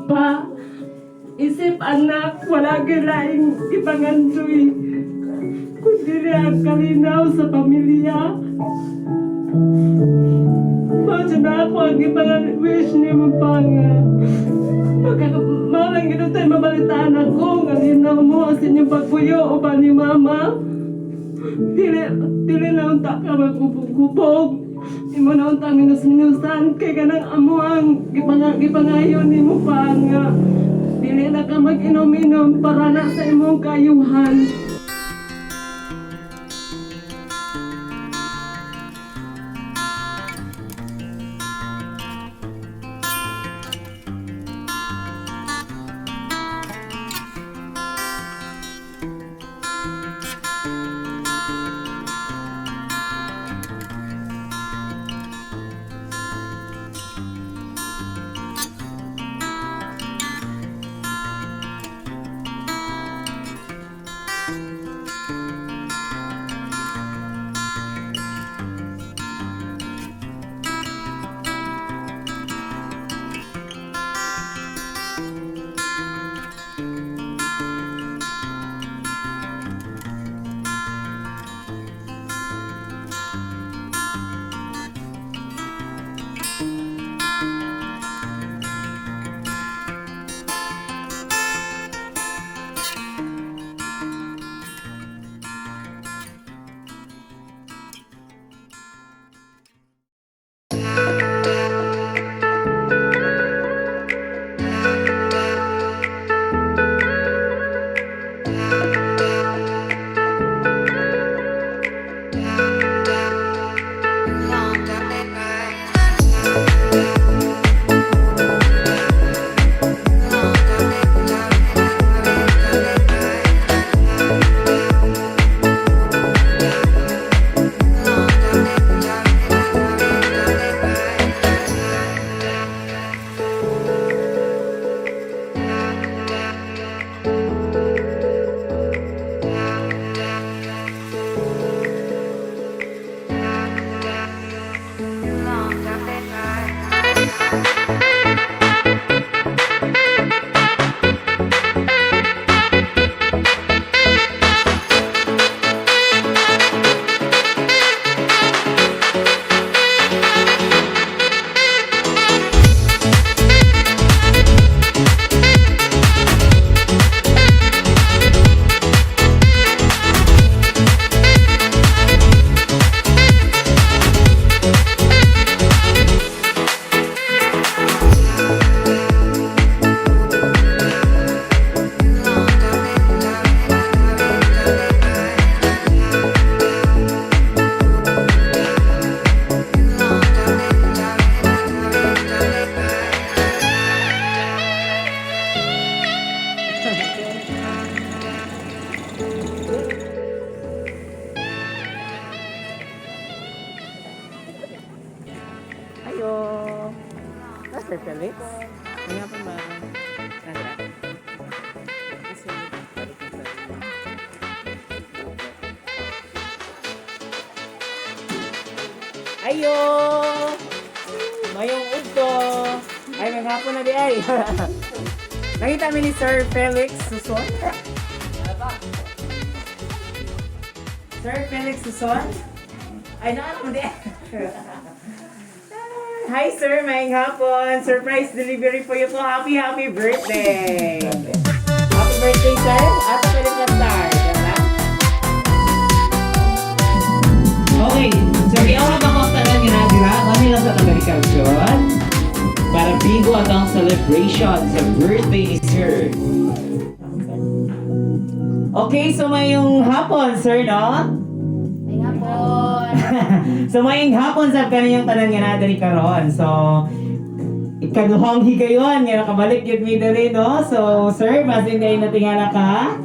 pa. Isip anak, wala gilaing ipangandoy. Kundi ang kalinaw sa pamilya. Mao na ako ang ipangan-wish ni mo pa nga. Malang ito tayo mabalitaan ako nga linaw mo sa inyong pagpuyo o ba ni mama. Dili na unta ka magkubog-kubog. Di mo na unta minus-minusan kay ganang amo ang gipangayon ni mo pa nga. Dili na ka mag-inom-inom para na sa imong kayuhan. Sir Felix? Nga pa ba? Ayo! Mayong udto! Ay, may hapon na di ay! Nakita mi ni Sir Felix Suson? Sir Felix Suson? Ay, naano mo di ay! Hi sir, maying hapon. Surprise delivery po you po. Happy birthday. Happy birthday sir. Ato pwede mag-start. Okay, so iawag ako ang tanan ginadira. Kami lang sa agriculture para bigo at ang celebration sa birthday ni sir. Okay, so mayong hapon sir, no? So maying hapon sa kaniyang tanan nga nada ni karon. So ikaduhang higayon nga nakabalik gyud mi diri no. So sir, basin day natingala ka.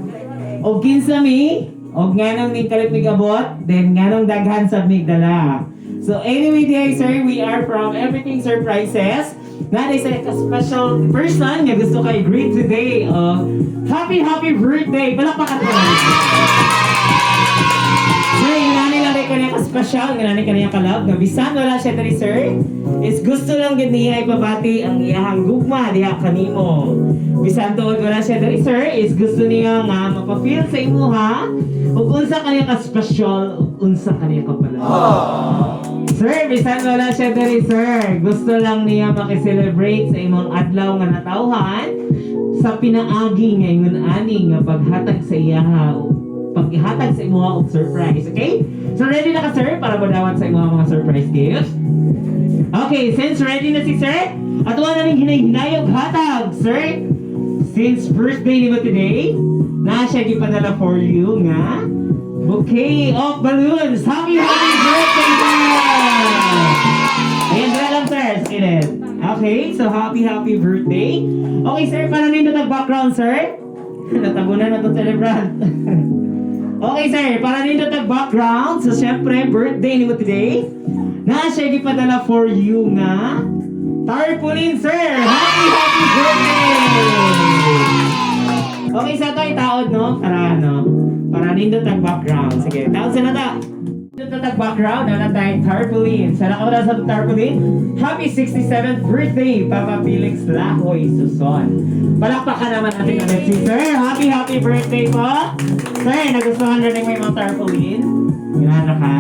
Og kinsa mi, og nganong ning kalit migabot, then nganong daghan sa migdala. So anyway day sir, we are from Everything Surprises. Nada sa special person nga gusto kay greet today. Happy birthday. Palakpakan mo. Sir, inani lang kanya ka-special, nga nani kanya ka-love, nga bisan wala siya diri sir, is gusto lang gid niya ipabati ang iyahang gugma diha kanimo. Bisan tuod wala siya diri sir, is gusto niya nga mapafeel sa imo ha, ug unsa kanya ka-special, ug unsa kanya ka-pala. Sir, bisan wala siya diri sir, gusto lang niya makiselebrate sa imong adlaw nga natawhan sa pinaagi ngayon ani nga paghatag sa iyaha paghatag sa imo og surprise, okay? So ready na ka sir para madawat sa imo mga surprise gift? Okay, since ready na si sir, atuwa na ning hinay-hinayog hatag, sir. Since birthday ni mo today, na siya gipadala for you nga bouquet of balloons. Happy birthday sir! Ayan, dala lang sir, sakilid. Okay, so happy birthday. Okay sir, para nindot ang background sir. Natabunan na itong celebrant. Okay sir, para nindot ang background. So syempre, birthday ni mo today. Na siya gipadala for you nga tarpaulin sir. Happy birthday! Okay, sa ito itaod no? Para nindot ang background. Sige, taod sa nata. Nindot ang background, na tayong tarpaulin. Sa nakawala sa tarpaulin, happy 67th birthday, Papa Felix Lahoy Suson. Palakpakan naman natin ulit si sir. Happy birthday po. Sir, nagustuhan rin may mga tarpaulin. Ginana ka.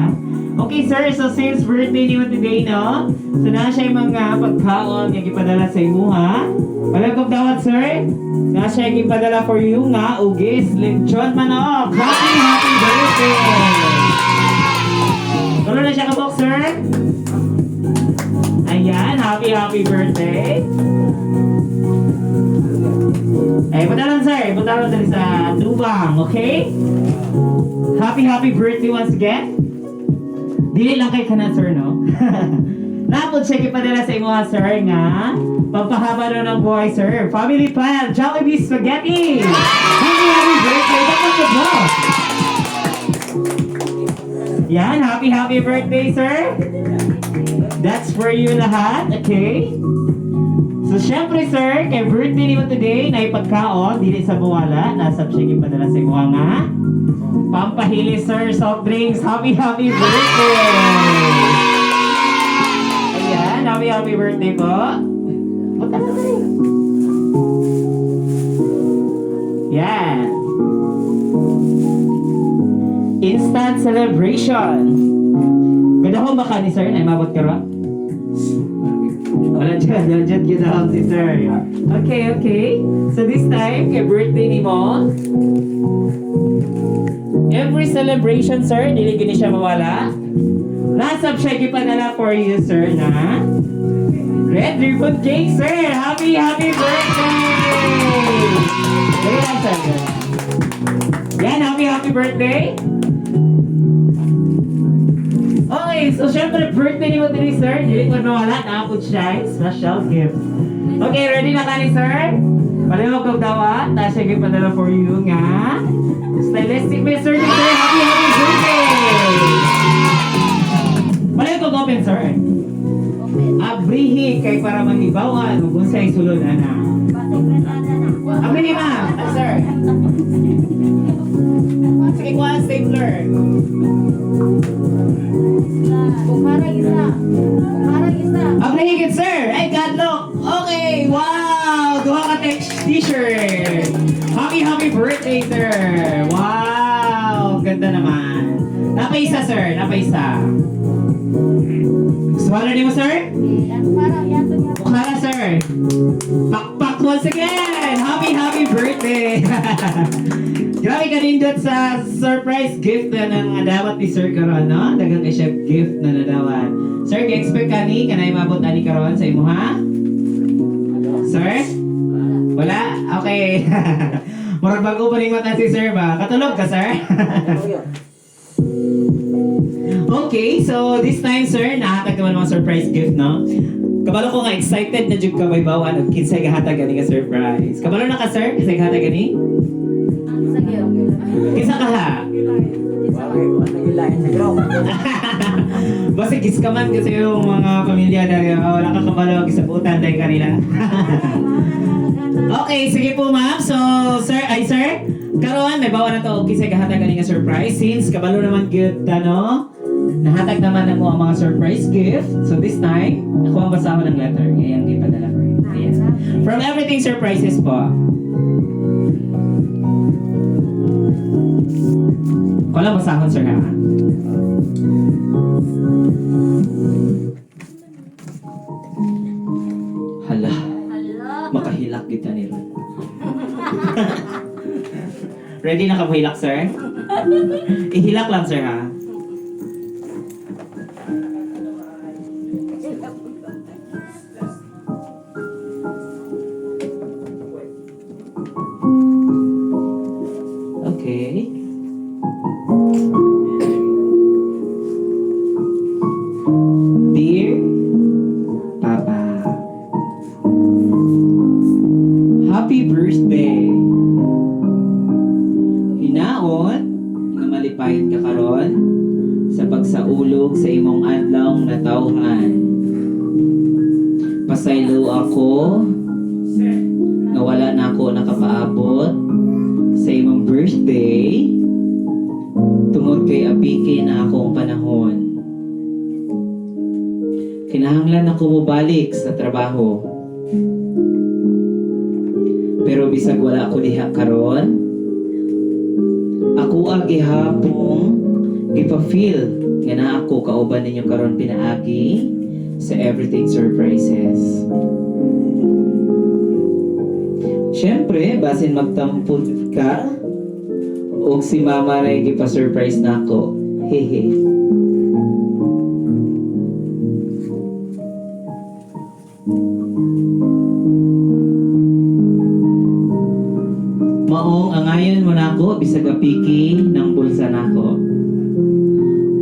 Okay sir, so since birthday ni mo today, no? So na siya yung mga pagkaon yung ipadala sa imo ha. Palagog dawat sir. Na siya yung ipadala for you nga, ugis, lechon manok. Happy birthday! Tulo na siya kabok sir. Ayan, happy birthday. Eh, padalan sir, padalan dali sa tubang, okay? Happy birthday once again. Dili lang kay kanan sir, no? Napod siya ipadala sa imo sir nga pagpahaba na ng buhay sir. Family plan, Jollibee Spaghetti! Happy birthday! Dapat ko mo! Yan, happy birthday sir! That's for you lahat, okay? So syempre sir, kay birthday ni mo today, na ipagkaon, dili sa buwala, nasa siya ipadala sa imo nga pampahili sir, soft drinks. Happy birthday! Ayan, happy birthday po. Punta na sir. Yan. Instant celebration. Ganda ko baka ni sir na mabot ka ron? Wala dyan ginahon si sir. Okay. So this time, kay birthday ni mo, every celebration, sir, dili gini siya mawala. Nasab siya gipadala for you, sir, na red ribbon cake, sir. Happy birthday! Dali lang, sir. Yan, happy birthday. Okay, so syempre, birthday ni mo today, sir. Dili ko mawala, naapod siya. Special gift. Okay, ready na ka ni, sir? Palimog kong dawat, na siya gipadala for you nga stylistic Mr. ni sir. Happy birthday! Palimog kong open, sir. Abrihi kay para mahibawan kung sa'y sulod, ana. Abrihi, ma'am. Sir. Sige, kuha ang stapler. Bukarang isa. Abrihi, good sir. Ay, God, look. Okay, wow! Duha ka t-shirt. Happy birthday, sir. Wow! Ganda naman. Napaisa, sir. Napaisa. Swallow niyo mo, sir? Bukhara, sir. Pakpak once again. Happy birthday. Grabe ka nindot sa surprise gift na nadawat ni Sir karon, no? Dagang kay chef gift na nadawat. Sir, ka-expect ka ni kanay mabot ani karon sa imo, ha? Sir? Wala? Okay. Murag bago pa rin mata si sir ba? Katulog ka, sir? Okay, so this time, sir, nahatag naman mga surprise gift, no? Kabalo ko nga excited na jud ka may bawaan og kinsay gahatag ani ka surprise. Kabalo na ka, sir? Kinsay gahatag ani? Kinsa ka ha? Basta giskaman kasi yung mga pamilya dahil wala ka kabalo gisabutan dahil kanila. Okay, sige po ma'am. So, sir, karon may bawa na to og kisay gahatag ani nga surprise since kabalo naman gyud no. nahatag naman ako ang mga surprise gift. So this time, ako ang basahon ng letter. Ayan, ipadala ko rin. Ayan. From Everything Surprises po. Ko lang basahon, sir, ha? Hala, Hala. makahilak kita ni Ron. Ready na ka mahilak, sir? Ihilak lang, sir, ha? Okay. Dear Papa, happy birthday! Hinaot nga malipayon ka karon sa pagsaulog sa imong adlaw na tawhan. Pasaylo ako nga wala na ako nakapaabot sa imong birthday tungod kay apiki na akong panahon. Kinahanglan ako mobalik sa trabaho. Pero bisag wala ako diha karon, ako ang gihapong ipa-feel nga na ako kauban ninyo karon pinaagi sa Everything Surprises. Siyempre, basin magtampod ka o si mama na igipa-surprise na ako. Hehe. Maong angayon mo na ako bisag apiki ng bulsa nako.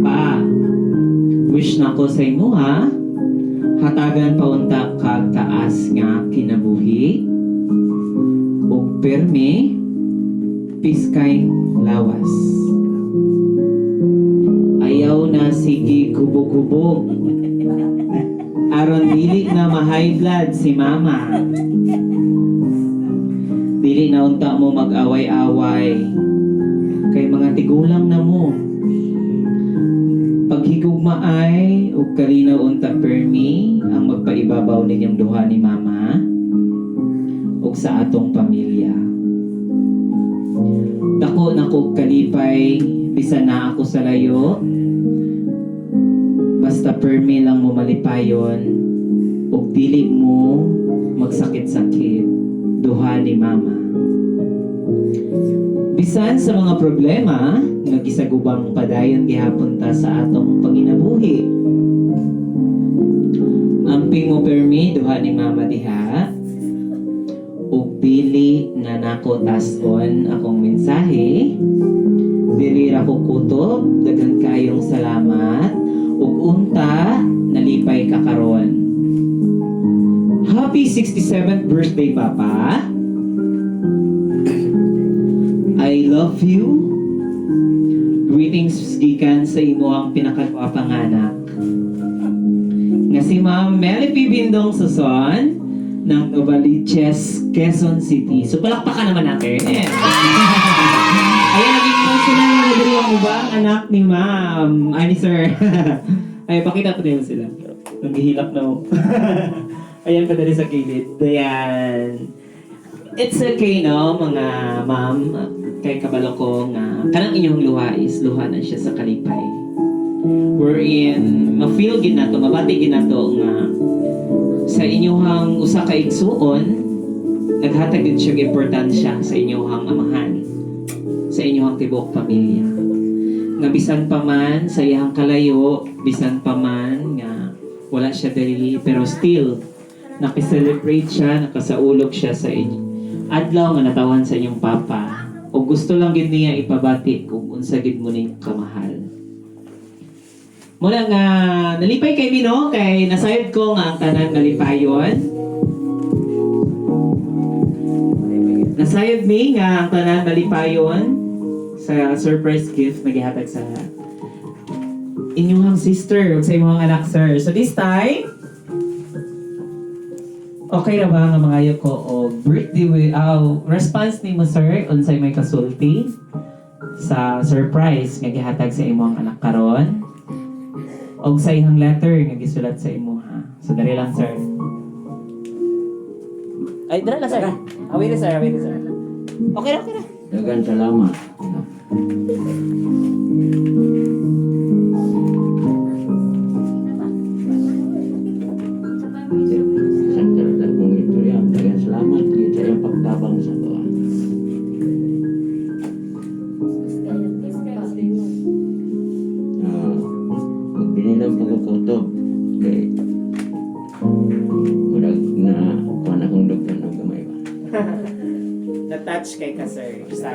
Pa, wish nako sa imo ha. Hatagan pa unta kag taas nga kinabuhi. Ug permi piskay lawas. Ayaw na sige gubog-gubog. Aron dili na ma-high blood si mama. Dili na unta mo mag-away-away. Kay mga tigulang na mo. Paghigugma ay ug kalinaw unta permi ang magpaibabaw ninyong duha ni mama ug sa atong pamilya. Dako na ko kalipay bisan na ako sa layo. Basta permi lang mo malipayon ug dili mo magsakit-sakit duha ni mama. Bisan sa mga problema nga gisagubang padayon gihapon ta sa atong panginabuhi. Amping mo permi duha ni mama diha. Ug dili na nako tas-on akong mensahe. Dili ra ko kutob, daghang kayong salamat ug unta nalipay ka karon. Happy 67th birthday, Papa. I love you. Greetings gikan sa imo ang pinakagwapang anak. Nga si Ma'am Meli P. Bindong Suson ng Novaliches, Quezon City. So palakpakan naman natin. Ayan, naging emotional na nagriwang mo ba ang anak ni Ma'am? Ay, ni Sir. Ay, pakita ko din sila. Naghihilak na ako. Ayan pa dali sa gilid. Ayan. It's okay, no, mga ma'am. Kay kabalo ko nga, kanang inyong luha is luha na siya sa kalipay. Wherein, ma-feel ginato, mabati ginato nga sa inyong usa ka igsuon, naghatag din siya importansya sa inyong amahan, sa inyong tibok pamilya. Nga bisan pa man sa iyang kalayo, bisan pa man nga wala siya dali, pero still nakiselebrate siya, nakasaulog siya sa inyo. Adlaw nga natawan sa inyong papa. O gusto lang gid niya ipabati kung unsa gid mo ning kamahal. Muna nga nalipay kay Mino kay nasayod ko nga ang tanan nalipayon. Nasayod mi nga ang tanan nalipayon sa surprise gift na gihatag sa inyong sister ug sa imong anak, sir. So this time, okay ra ba nga mangayo ko o birthday response nimo, sir, unsay may kasulti sa surprise nga gihatag sa imong anak karon? og sa ihang letter nga gisulat sa imo ha. So dali lang sir. Ay, dali lang sir. Away na sir, away na sir. Okay na, okay na. Dagan salamat. Sa talagang kong ito yan. Dagan salamat. Kita yung pagtabang sa doa. Kung binilang pagkakutob, kay kurag na kuha na kong doktor ng gamay ba? Na-touch kay ka sir sa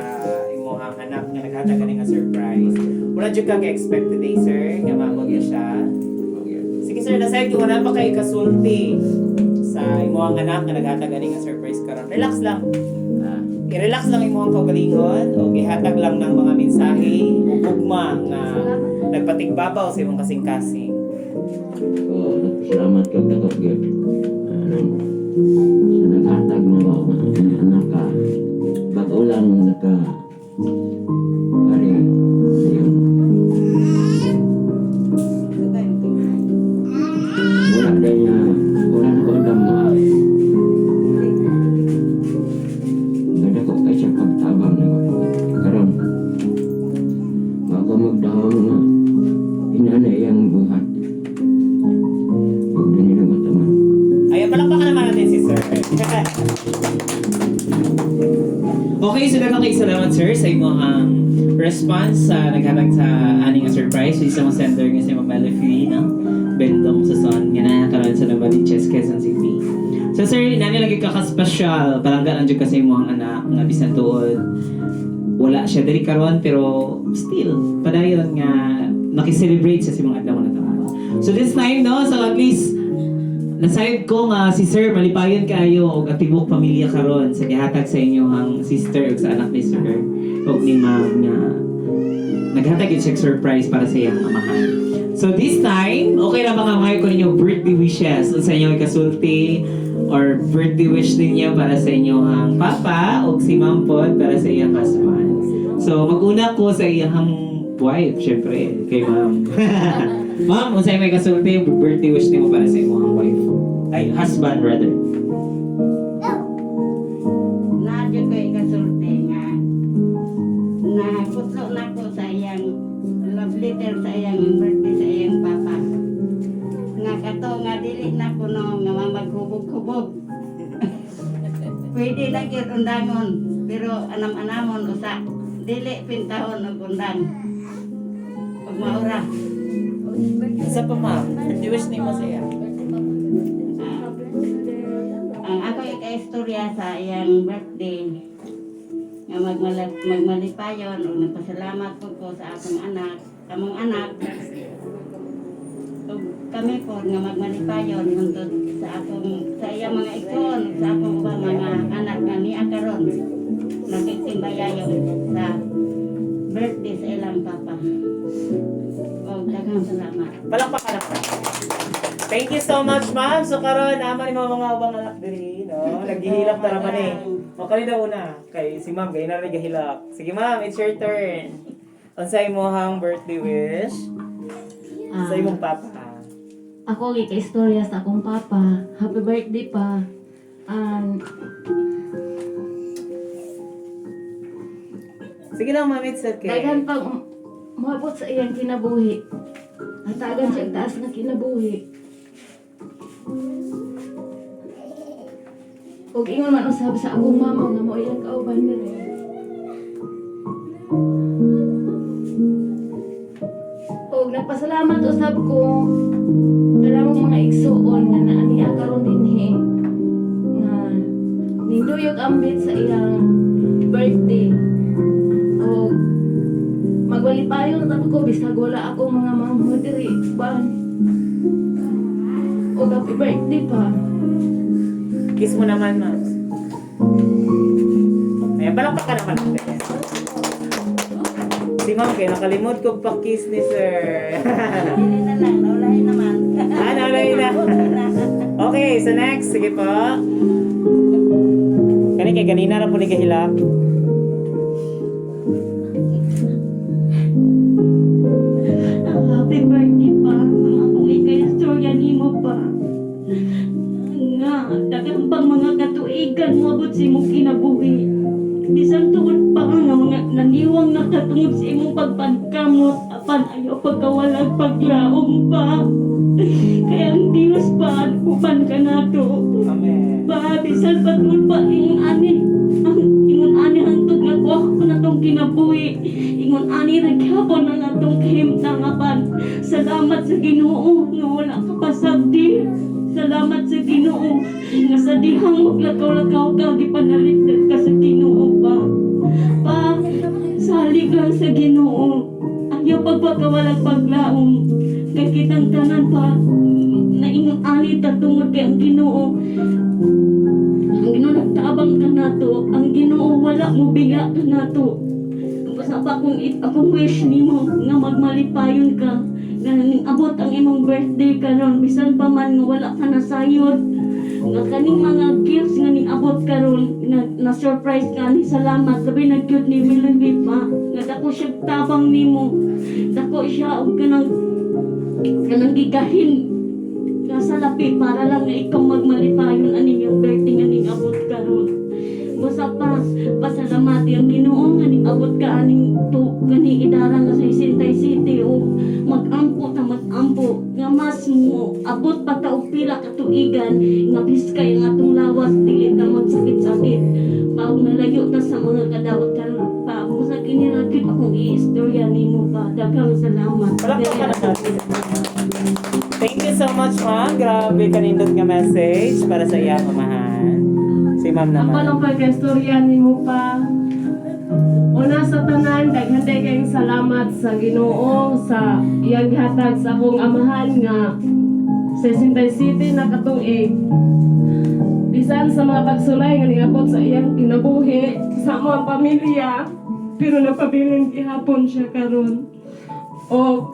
imong anak nga naghatag kani nga surprise. Wala jud ka ka-expect today sir nga mamag siya. Sige sir, nasayag yung wala pa kay kasulti sa imong anak nga naghatag kani nga surprise karon. Relax lang. I-relax lang imong kaugalingon o ihatag lang ng mga mensahe o ugma nga nagpatigbabaw sa imong kasing-kasing. So, salamat kag dakot gyud. Sa naghatag na mo nga anak ka. Bago lang naka ari yung wala din na wala na ko dama. Gada ko kay siya pagtabang na karon. Bago magdahon nga inana yang buhat. Huwag din nila mataman. Ayan, palakpakan naman natin si sir. Okay, so daghang kay salamat sir sa imong response sa naghatag sa aning nga surprise sa mga sender nga si Ma'am Melody no? Bendong sa son nga nakakaroon sa Novaliches, Quezon City. So sir, nani lagi ka ka-special, palanggan anjud ka sa imong anak nga bisan tuod wala siya diri karon pero still padayon nga nakiselebrate sa imong adlaw na taon. So this time no, so at least nasayod ko nga si Sir malipayon kayo og atibok pamilya karon sa gihatag sa inyong sister ug sa anak ni Sir ug ni Ma'am nga naghatag gyud siya surprise para sa iyang amahan. So this time, okay ra ba nga may ko ninyo birthday wishes sa inyong kasulti or birthday wish ninyo para sa inyong papa ug si Ma'am pod para sa iyang husband. So maguna ko sa iyang wife, syempre kay Ma'am. Ma'am, unsay may kasulti yung birthday wish nimo para sa imong wife? Ay, husband rather. Nadyo ko ikasulti nga. Nakutlo na ko sa iyang love letter sa iyang birthday sa iyang papa. Nga kato nga dili na ko no nga maghubog-hubog. Pwede na gyud undangon pero anam-anamon usa. Dili pintahon og undang. Ug maura. Isa pa ma'am, birthday wish nimo sa iya. Ang ako ika-istorya sa iyang birthday nga magmalipayon o nagpasalamat po ko sa akong anak, kamong anak. O kami po nga magmalipayon hangtod sa iyang mga ikon, sa akong mga anak nga niya karon nagtitimbayayon sa birthday sa ilang papa. O daghang salamat. Palakpakan ako. Thank you so much, ma'am. So karon naman yung mga ubang anak diri, no? Naghihilak na naman eh. O kanina una, kay si ma'am gay na nagahilak. Sige ma'am, it's your turn. Unsay imong birthday wish sa imong papa? Ako ika-istorya sa akong papa. Happy birthday pa. Sige lang ma'am, it's okay. Daghan pag maabot sa iyang kinabuhi. Hatagan siya taas na kinabuhi. Ug ingon man usab sa akong mama nga mo iyang kauban nila. Ug nagpasalamat usab ko kanang mga igsuon nga naa niya karon dinhi nga ninduyog ambit sa iyang birthday. Ug magwalipayon ta ko bisag wala akong mga mangho diri ban. Ug happy birthday pa. Kiss mo naman, ma'am. Ayan, palakpakan naman natin. Si ma'am, kaya nakalimot ko pa kiss ni sir. Dili na lang, naulahin naman. Naulahin na. Okay, so next, sige po. Kanina na po ni kahilak. Happy birthday pa. kan moabot sa imong kinabuhi. Bisan tungod pa nga mga naniwang nakatungod sa imong pagpankamot apan ayaw pagkawalag paglaom pa. Kaya ang Diyos pa upan ka nato. Amen. Pa bisan patungod pa ingon ani hangtod nga kuha ko na tong kinabuhi. Ingon ani naghapon ang atong kahimtang apan. Salamat sa Ginoo nga wala ka pasabdi. Salamat sa Ginoo nga sa dihang maglakaw-lakaw ka gipanaligdan ka sa Ginoo pa. Pa salig lang sa Ginoo. Ayaw pagpakawalag paglaom. Kay kitang tanan pa naingon ani tatungod kay ang Ginoo. Ang Ginoo nagtabang ka nato. Ang Ginoo wala mo biga ka nato. Basta pa akong wish nimo nga magmalipayon ka. Nga abot ang imong birthday karon bisan pa man nga wala ka nasayod. Nga kaning mga gifts nga ning abot karon na surprise ka ni salamat sabi na cute ni Melody pa. Nga dako siya tabang nimo. Dako siya og kanang gigahin nga sa lapi para lang nga ikaw magmalipayon aning yung birthday nga ning abot karon. Basta pa pasalamati ang Ginoo nga ning abot ka aning gani idarang nga sa Isintay City o magampo nga mas mo abot pa ta og pila ka tuigan nga biskay ang atong lawas dili ta magsakit-sakit pag nalayo ta sa mga kadawat karon pa mo sa kini ra gyud akong iistorya nimo pa daghang salamat. Palakpakan natin. Thank you so much, ma'am. Grabe kanindot nga message para sa iyang mamahan. Si ma'am Ako naman. lang pagkastorya nimo pa. Una sa tanan, daghan kayong salamat sa Ginoo sa iyang gihatag sa akong amahan nga sa Isintay City na katuig. Bisan sa mga pagsulay nga niabot sa iyang kinabuhi sa among pamilya, pero napabilin gihapon siya karon. O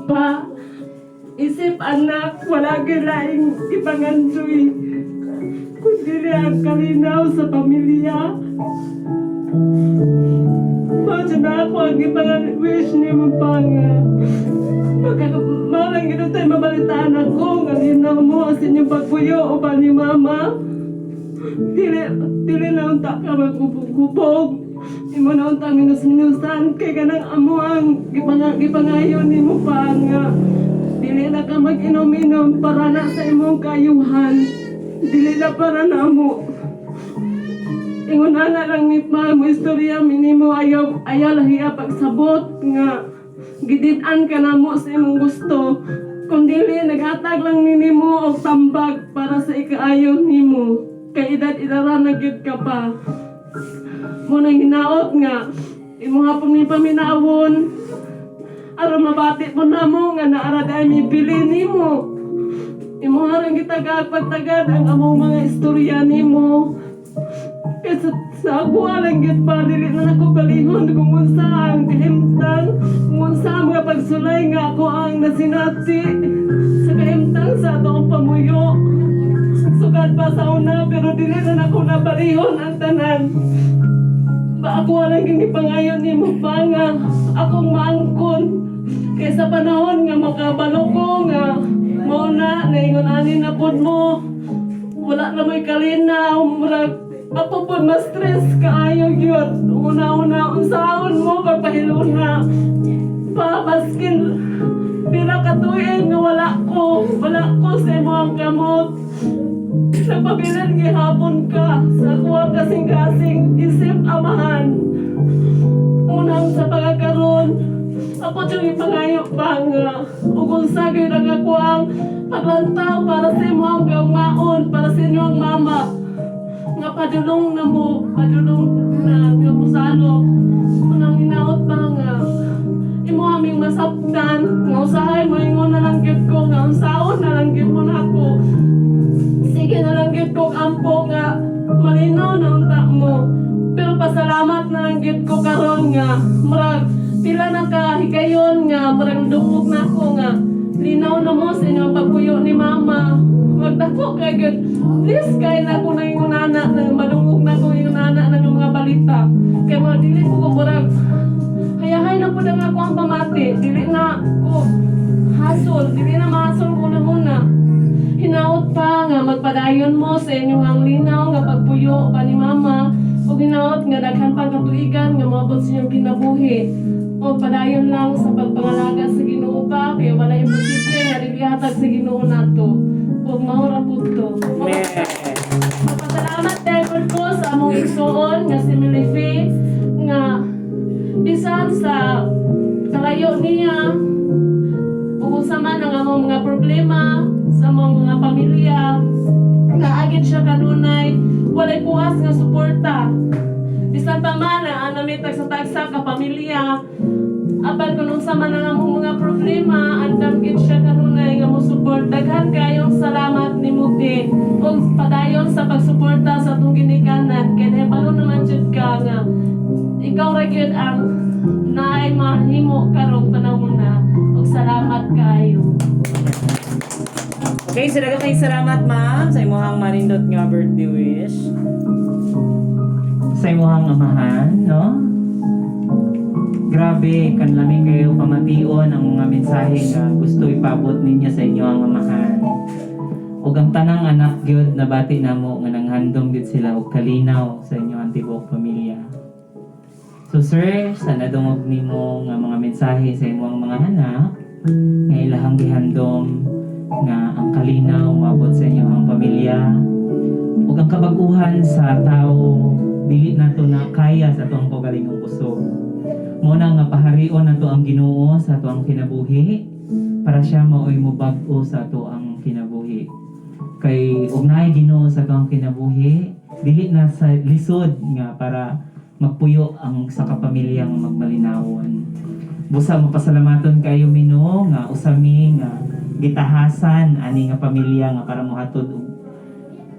pa isip anak wala gyud ipangandoy kundi ang kalinaw sa pamilya. Baca na ako ang ipang-wish niya mo pa nga. Malang ito tayo mabalitaan ako nga linaw mo sa inyong pagpuyo o ba ni mama. Dili na unta ka magkupog. Imo na unta minus-minusan kay ganang amo ang gipangayon ni mo pa nga. Dili na ka mag-inom-inom para na sa imong kayuhan. Dili na para na mo. Ingon na lang ni pa mo istorya minimo ayaw lahiya pagsabot nga gidid-an ka na mo sa imong gusto kung dili naghatag lang nimo og tambag para sa ikaayon nimo kay edad-idara na gyud ka pa mo nang hinaot nga imo hapon ni paminawon aron mabati mo namo nga naara day mibili nimo imo harang gitagad pagtagad ang among mga istorya nimo. Kasi sa ako alang git pa, dili na ako kalihon kung unsa ang kahimtang, kung unsa ang mga pagsulay nga ako ang nasinati sa kahimtang sa atong pamuyo. Sugad pa sa una, pero dili na ako nabalihon ang tanan. Ba ako alang ginipangayon ni mo pa nga, akong maangkon. Kaya sa panahon nga makabalo ko nga, mauna, naingon anin na pod mo, wala na may kalinaw, murag, ako po ma-stress kaayo yun. Una-una, unsaon mo, pagpahiluna. Papaskin, pila katuig nga wala ko sa imong kamot. Nagpabilan gihapon ka, sa kuwang kasing-kasing, isip amahan. Unang sa pagkakaroon, ako diyong ipangayo pa nga. Kung sagay lang ako ang paglantaw para sa imong gawmaon, para sa inyong mama. Nga padulong na mo, padulong na kapusalo. Unang hinaot pa nga, imo aming masaptan, nga usahay mo ingon na lang gyud ko, nga unsaon na lang gyud mo na ako. Sige na lang gyud ko ampo nga, malinaw na unta mo. Pero pasalamat na lang gyud ko karon nga, murag, pila na kahigayon nga, murag dungog na ako nga, linaw na mo sa inyong pagpuyo ni mama. Magdako kay gyud. Please kay na ko nang ingunana nang malungog na ko ingunana nang mga balita. Kay mga dili ko murag hayahay na pud ang ako ang pamati. Dili na ko hasol, dili na mahasol ko na una. hinaut pa nga magpadayon mo sa inyong linaw nga pagpuyo pa ni mama. O hinaut nga daghan pang katuigan nga moabot sa inyong kinabuhi. O padayon lang sa pagpangalaga sa Ginoo pa kay wala imposible nga dilihatag sa Ginoo nato. O mahura pud to. Magpasalamat dahil ko sa among igsoon nga si Milifi nga bisan sa kalayo niya ug sa man ang among mga problema sa among mga pamilya kaagid siya kanunay walay puas nga suporta bisan pa man ang namitag sa tagsa ka pamilya apan kung sa man ang among mga problema andam gid siya kanunay nga mo-support daghan kayong salamat ni Mugdi ug padayon sa pagsuporta sa atong ginikanan kay nahibalo naman jud ka nga ikaw ra gyud ang naay mahimo karong panahon na ug salamat kayo. Okay, so daghang kay salamat ma'am sa imong manindot nga birthday wish. Sa imong amahan, no? Grabe, kanlami kayo pamation ang mga mensahe nga gusto ipabot ninyo sa inyo ang amahan. Ug ang tanang anak gyud nabati namo nga nanghandom gyud sila og kalinaw sa inyo ang tibuok pamilya. So sir, sana dungog nimo nga mga mensahe sa imong mga anak nga ilahang gihandom nga ang kalinaw maabot sa inyo ang pamilya ug ang kabaguhan sa tao dili nato na kaya sa atong kaugalingong kusog. Muna nga paharion nato ang Ginoo sa ato ang kinabuhi para siya maoy mobag-o sa ato ang kinabuhi. Kay ug naay Ginoo sa ato ang kinabuhi, dili na sa lisod nga para magpuyo ang sa kapamilya nga magmalinawon. Busa mapasalamaton kayo mino nga usami nga gitahasan ani nga pamilya nga para mohatod og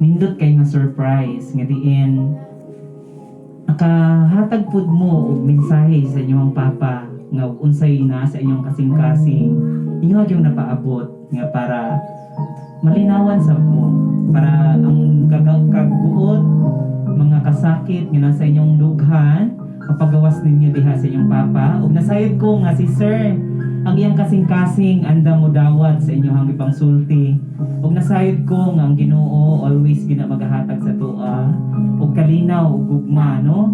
nindot kay nga surprise nga diin nakahatag pud mo og mensahe sa inyong papa nga unsay na sa inyong kasing-kasing inyo gyud napaabot nga para malinawan sa mo para ang kaguot mga kasakit nga nasa inyong dughan mapagawas ninyo diha sa inyong papa ug nasayod ko nga si sir ang iyang kasing-kasing anda mo dawat sa inyong ipang sulti ug nasayod ko nga ang Ginoo always gina magahatag sa tuwa ug kalinaw ug gugma no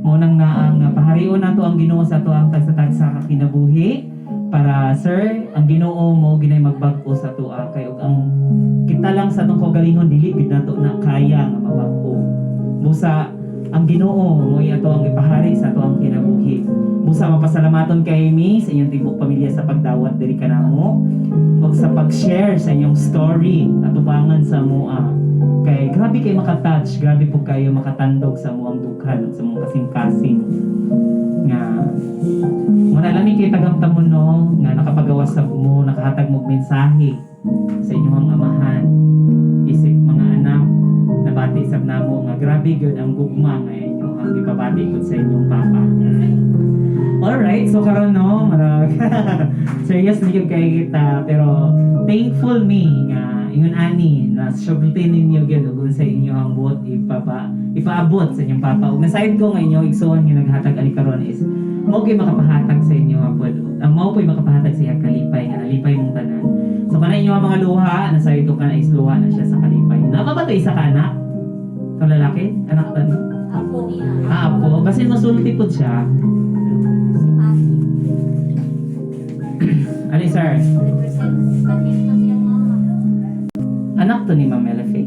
mo nang naang paharion nato ang Ginoo sa ato ang tagsa-tagsa ka kinabuhi para sir ang Ginoo mo ginay magbag-o sa tuwa kay ug ang kita lang sa atong kaugalingon dili gid nato na kaya nga mabag-o busa ang Ginoo mo ato ang ipahari sa ato ang kinabuhi. Busa mapasalamaton kay mi sa inyong tibok pamilya sa pagdawat diri kanamo ug sa pag-share sa inyong story at ubangan sa moa. Kay grabe kay makatouch, grabe po kayo makatandog sa moang dughan ug sa mong kasing-kasing nga muna lami kay tagamtamon no nga nakapagawas sa mo nakahatag mo mensahe sa inyong amahan isip mga anak nabati sab namo nga grabe gyud ang gugma nga inyo ang ipabati gud sa inyong papa. Alright, so karon no marag serious na gyud kay kita pero thankful me nga ingon ani na syubiltin ninyo gyud ug sa inyo ang buot ipaabot sa inyong papa ug nasayod ko nga inyo igsoon nga naghatag ani karon is mao gyud makapahatag sa inyo apod ang mao po'y makapahatag sa iyang kalipay nga nalipay mong tanan. So kana inyo ang mga luha nasayod ko kana is luha na siya sa kalipay. Napapatoy isa ka anak? Ikaw lalaki? Anak ka? Apo niya. Apo, basin masulti po siya. Ano sir? Represent kasi yung mama. Anak to ni Ma'am Melafe?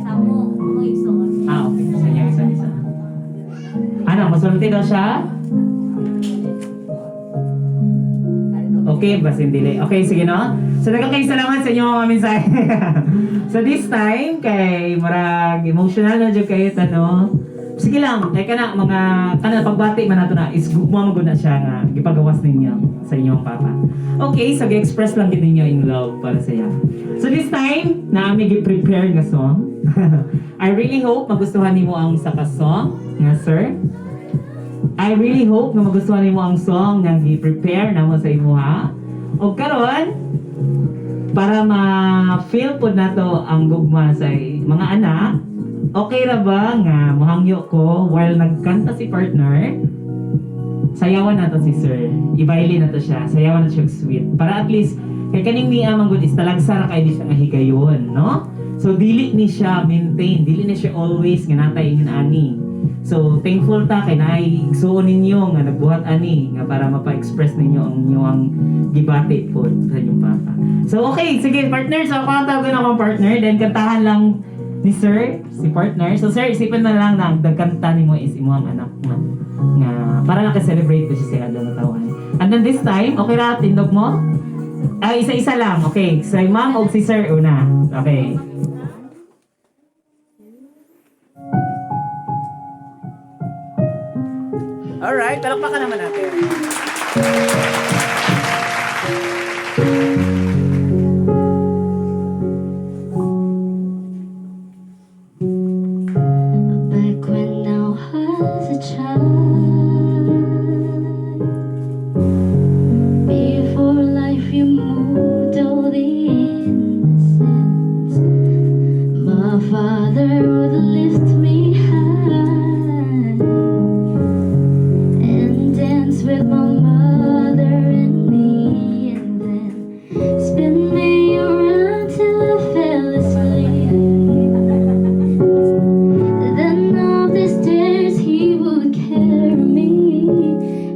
Samo, mga igsoon. Okay. Sa inyo isa-isa. Ano, masulti daw siya? Okay, basin delay. Okay, sige no? So, dagang kayo salamat sa inyo mga mensahe. So, this time, kay marag emotional na dyan kayo, no? Sige lang, kay kana mga pagbati man nato na is gugma maguna siya nga gipagawas ninyo sa inyong papa. Okay, so gi-express lang din ninyo in love para sa iya. So this time, naami gi-prepare nga song. I really hope magustuhan nimo ang isa ka song nga sir. I really hope na magustuhan nimo ang song nga gi-prepare namo sa imuha. O karon para ma-feel pod nato ang gugma sa mga anak. Okay ra ba nga mohangyo ko while nagkanta si partner? Sayawan nato si sir. Ibaili nato siya. Sayawan nato siya sweet. Para at least Kay kaning niya manggod is talagsara kay di siya nga higayon, no? So dili ni siya maintain, dili ni siya always nga natay ingin ani. So thankful ta kay naay igsuon ninyo nga nagbuhat ani nga para mapa-express ninyo ang inyong gibati po sa inyong papa. So okay, sige partner, so ako ang tawagin akong partner, then kantahan lang ni sir, si partner. So sir, isipin na lang na ang dagkanta nimo is imong anak nga para naka-celebrate ko siya sa adlaw na tawhan. And then this time, okay ra tindog mo? Isa-isa lang. Okay, si ma'am o si sir una. Okay. Alright, palakpakan naman natin. Back when I was a child, before life removed all the innocence, my father would lift me high and dance with my mother and me, and then spin me around till I fell asleep. Then up the stairs he would carry me,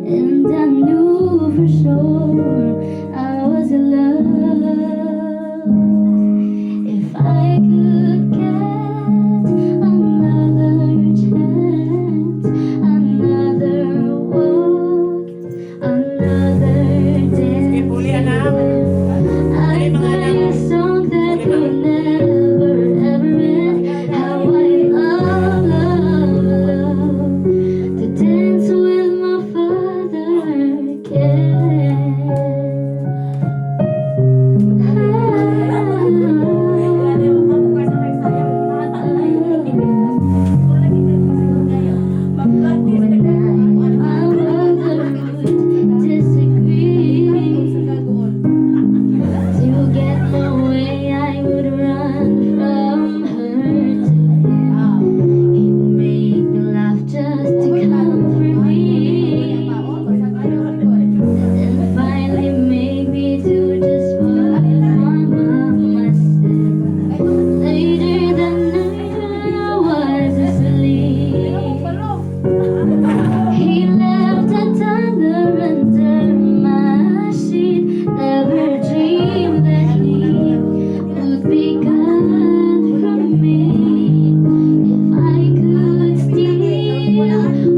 and I knew for sure I was in love. If I could get another chance, another walk, another dance, Puli anak. I'd play a song that would never ever end. How I love, love, love to dance with my father again. When my mother would disagree, to get my way, I would run from her to him. He'd make me laugh just to comfort me, and finally make me do just what my mama said. Later that night when I was asleep, he left a dollar under my sheet. Never dreamed that he would be gone from me. If I could steal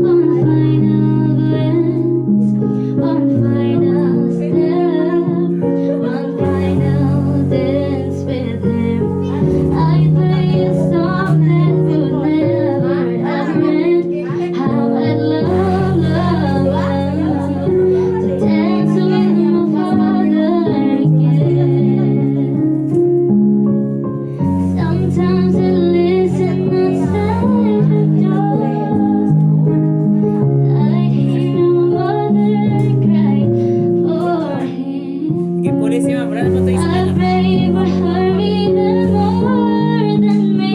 one final glance, one final step, one final dance with him, I'd play a song that would never ever end. How I'd love, love, love to dance with my father again. Sometimes I listen outside her door. I'd hear my mother cry for him. Sige, puli si ma'am. Wala naman ito isa I na. pray for her even more than me.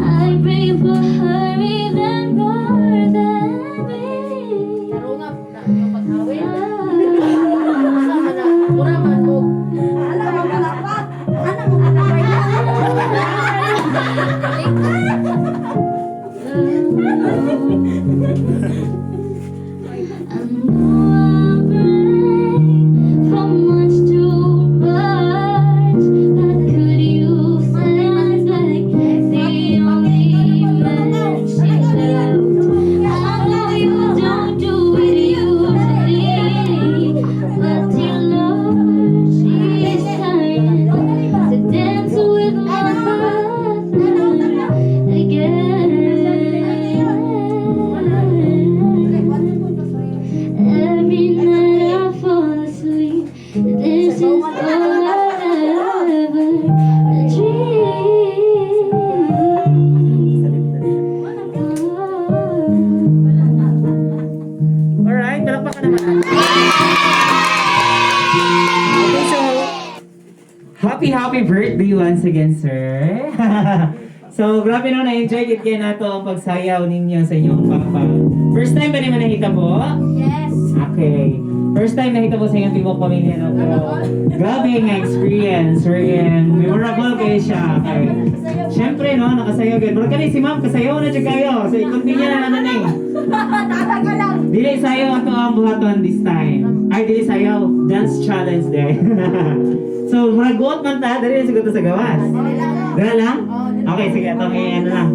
I pray for her even more than me. I know I'm brave from much too much. But could you stand like the only man she loved? I know you don't do it usually, but dear Lord, she's trying to dance with my father again. Every night I fall asleep. This is all I ever dreamed. Alright, palakpakan naman natin. Okay, so happy birthday once again, sir. So, grabe no, na-enjoy it kayo na to ang pagsayaw ninyo sa inyong papa. First time ba naman nakita po? Yes. Okay. First time nakita mo sa iyong tibok pamilya, no? Pero grabe nga experience. Wherein memorable kayo siya. Okay. Siyempre, no? Nakasayaw din. Pero kani si ma'am, kasayaw na siya kayo. So, i-continue na naman eh. Dili sayaw ato ang buhaton this time. Ay, dili sayaw. Dance challenge day. So, maragot man ta. Dali na siguro sa gawas. Dala lang? Okay, sige. Ito, ano lang.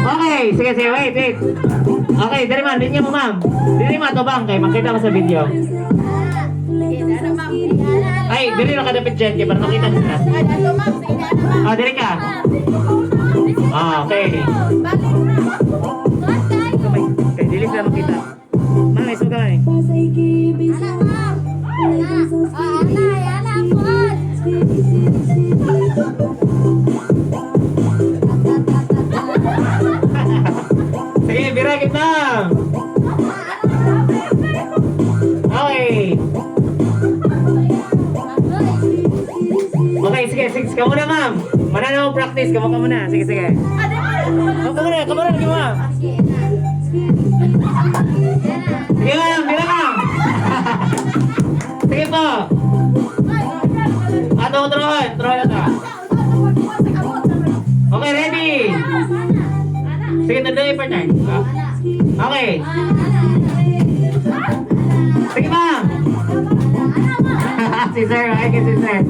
Okay, sige, sige, wait. Okay, dali man, linya mo ma'am. Dili mo atubang kay makita mo sa video. Ay, dili na kadapit dyan, kaya para makita mo na. Oh, dili ka. Okay. Okay, dili sila makita. Ma'am, iso ka eh. Sige, biragit na. Okay. Okay, sige, ka muna ma'am. Mananaw practice, ka muna. Sige. Ka muna, sige ma'am. Sige ma'am, bilang ma'am. Sige po. Turuan na to. Okay, ready? Sige, tuloy yung partner. Okay. Sige ma'am. Si sir, si sir.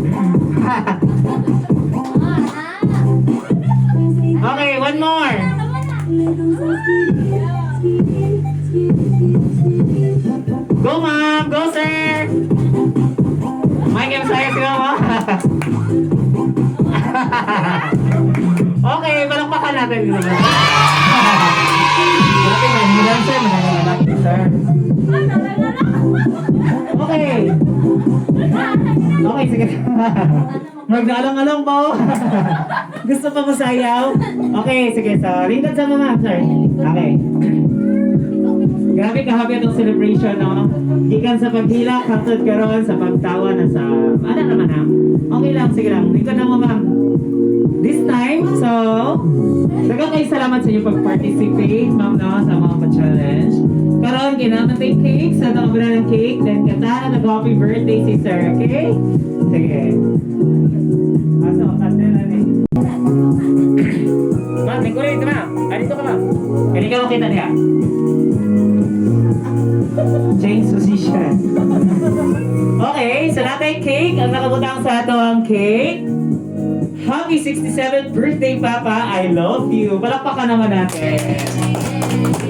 Okay, one more. Go ma'am, go sir. May game sa'yo si mama. Okay, palakpakan natin. Okay, magandang sir, magandang sir. Okay. Okay, sige. Magdalang-alang po. Gusto pa masayaw? Okay, sige. So, ringkod sa mga, sir. Okay. Grabe kahabi itong celebration, no? Ikan sa paghila, hangtod karon sa pagtawa na sa... Ano naman, ha? Okay lang, sige lang. Ringkod na mo, ma'am. This time, so... Dagang kayo salamat sa inyong pag-participate, ma'am, no? Sa mga pa-challenge. Karon, ginamit yung cake. Sa nakabila ng cake. Then, kata na happy birthday si sir, okay? Sige. Asa, kanta na eh. Ma'am, lingko rin ito, ma'am. Dito ka, ma'am. Kani ka makita niya. Change position. Okay, so natin cake. Ang nakabutang sa ato ang cake. Happy 67th birthday, Papa. I love you. Palakpakan naman natin.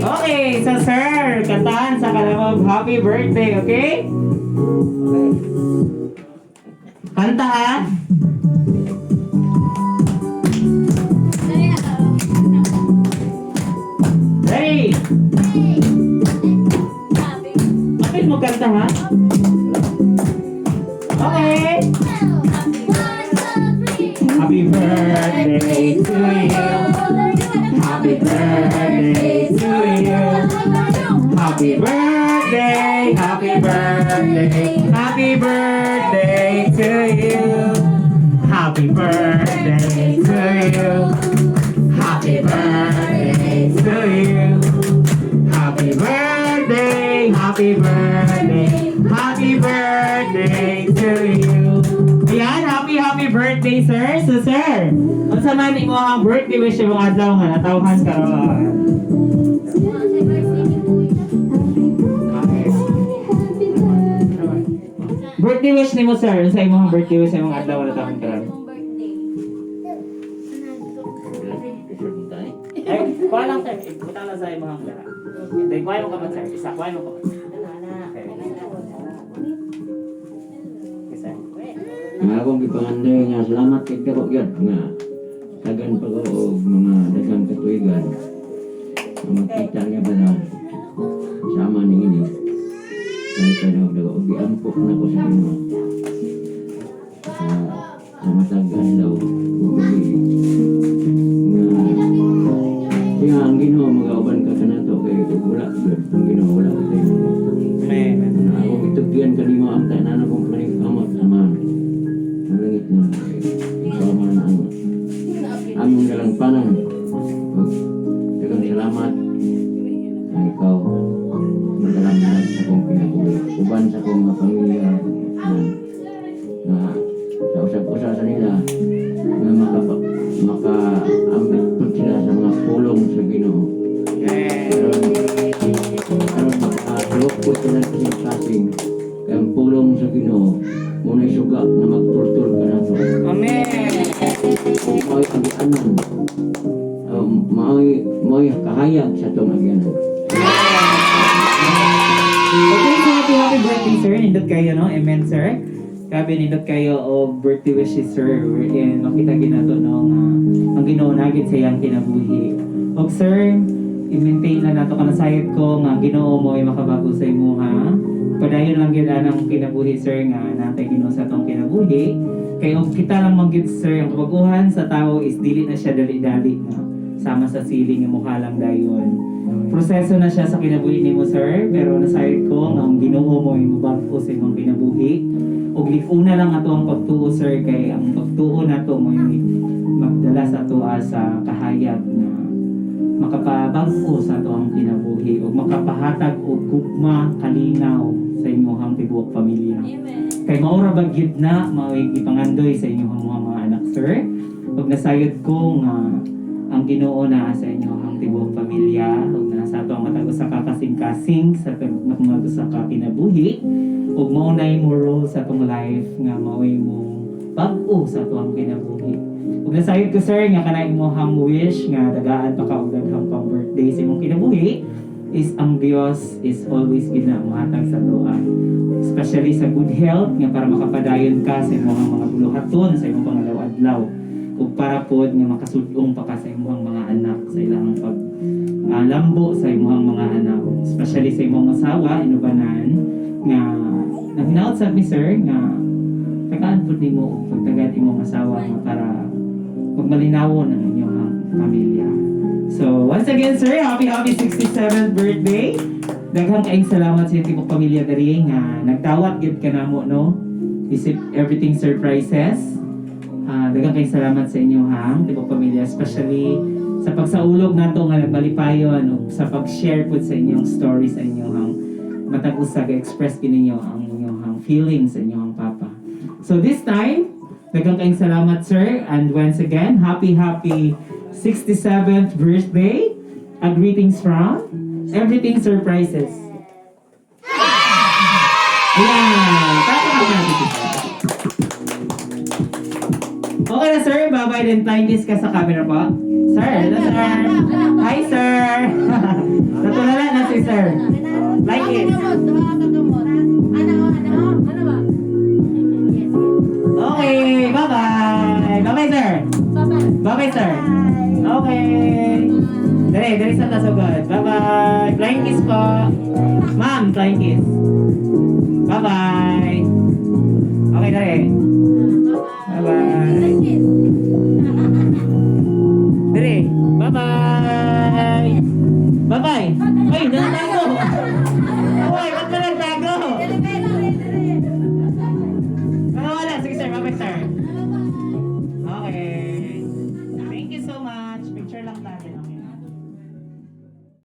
Okay, so sir, kantahan sa kalamog happy birthday, okay? Okay. Kanta ha? Ready? Bakit mo kanta ha? Okay. Happy birthday to you. Happy birthday to you. Happy birthday, happy birthday, happy birthday to you. Happy birthday to you. Happy birthday to you. Happy birthday, happy birthday, happy birthday to you. Ayan, happy birthday, sir. So, sir, kung sa man mo ang birthday wish yung adlaw nga, natawhan ka ron. Birthday wish ni mo, sir. Sa imong birthday wish yung adlaw nga, natawhan ka ron. Ay, kuha lang, sir. Ikutan lang sa imong hanggang. Hindi, kuha mo ka man, sir. Isa, kuha mo ka man. Nga akong gipanganday nga salamat kay karo gyud nga tagan pag-og mga daghang katuigan. Makita niya ba na sama ning ini. Kay kanang daw og giampok na ko sa inyo. Sa matag adlaw ug nga ang Ginoo mag-auban ka kanato kay wala gyud ang Ginoo wala tayo. Amen. Ako itugyan kanimo ang tanan akong maning kamot naman. Malangit na. Ikaw man ka ng kasing-kasing. Kaya ang pulong sa Ginoo, muna suga na magturtur ka na to. Amen. Mao'y agianan. Mao'y kahayag sa itong agianan. Okay, so happy birthday, sir. Nindot kayo, no? Amen, sir. Grabe, nindot kayo o birthday wishes, sir. Wherein, makita ginato, no? Ang Ginoo nagit sa iyang kinabuhi. Og, sir, i-maintain na nato kanasayod ko nga ang Ginoo mo ay makabago sa imo, ha? Padayon lang gid anang kinabuhi, sir, nga natay Ginoo sa atong kinabuhi. Kay og kita lang manggid, sir, ang kabaguhan sa tao is dili na siya dali-dali, no? Sama sa siling nga mukha lang dayon. Proseso na siya sa kinabuhi nimo, sir, pero nasayod ko nga ang Ginoo mo ay mabag-o sa imong kinabuhi. Og una lang ato ang pagtuo, sir, kay ang pagtuo nato mo ay magdala sa atoa sa kahayag na makapabag-o sa ato ang kinabuhi ug makapahatag og gugma kalinaw sa inyong tibuok pamilya. Kay maura ba gyud na mao'y gipangandoy sa inyong mga anak, sir. Ug nasayod ko nga ang Ginoo na sa inyong tibuok pamilya ug nasa ato ang matag usa ka kasing-kasing sa matag usa ka kinabuhi ug maunay mo role sa atong life nga mao'y mo bag-o sa ato ang kinabuhi. Ug nasayod ko, sir, nga kanay imong wish nga dagaan pa ka og daghang pang birthday sa imong kinabuhi is ang Dios is always ginamatag sa doa. Especially sa good health nga para makapadayon ka sa imong mga buluhaton sa imong pangalaw-adlaw. Ug para pod nga makasudong pa ka sa imong mga anak sa ilang pag lambo sa imong mga anak. Especially sa imong asawa, inubanan nga nahinaot sa mi, sir, nga tagaan pod nimo og pagtagad imong asawa nga para magmalinawon ang inyong pamilya. So, once again, sir, happy 67th birthday. Daghang kaayong salamat sa inyong pamilya diri nga nagdawat gid ka namo, no? Isip everything surprises. Daghang kaayong salamat sa inyong tibok pamilya, especially sa pagsaulog nato nga nagbalipayon ug sa pag-share pud sa inyong story sa inyong matag usa ga-express kininyo ang inyong feelings sa inyong papa. So this time, daghang kaayong salamat, sir, and once again, happy 67th birthday. And greetings from Everything Surprises. Ayan, tatawag natin. Okay na, sir, bye-bye din. Flying kiss ka sa camera po. Sir, hello, sir. Hi, sir. Natulala na si sir. Flying kiss. Okay, bye-bye. Bye-bye, sir. Bye-bye, sir. Okay. Dari sa tasugod. Bye-bye. Flying kiss po. Ma'am, flying kiss. Bye-bye. Okay, dari. Bye-bye.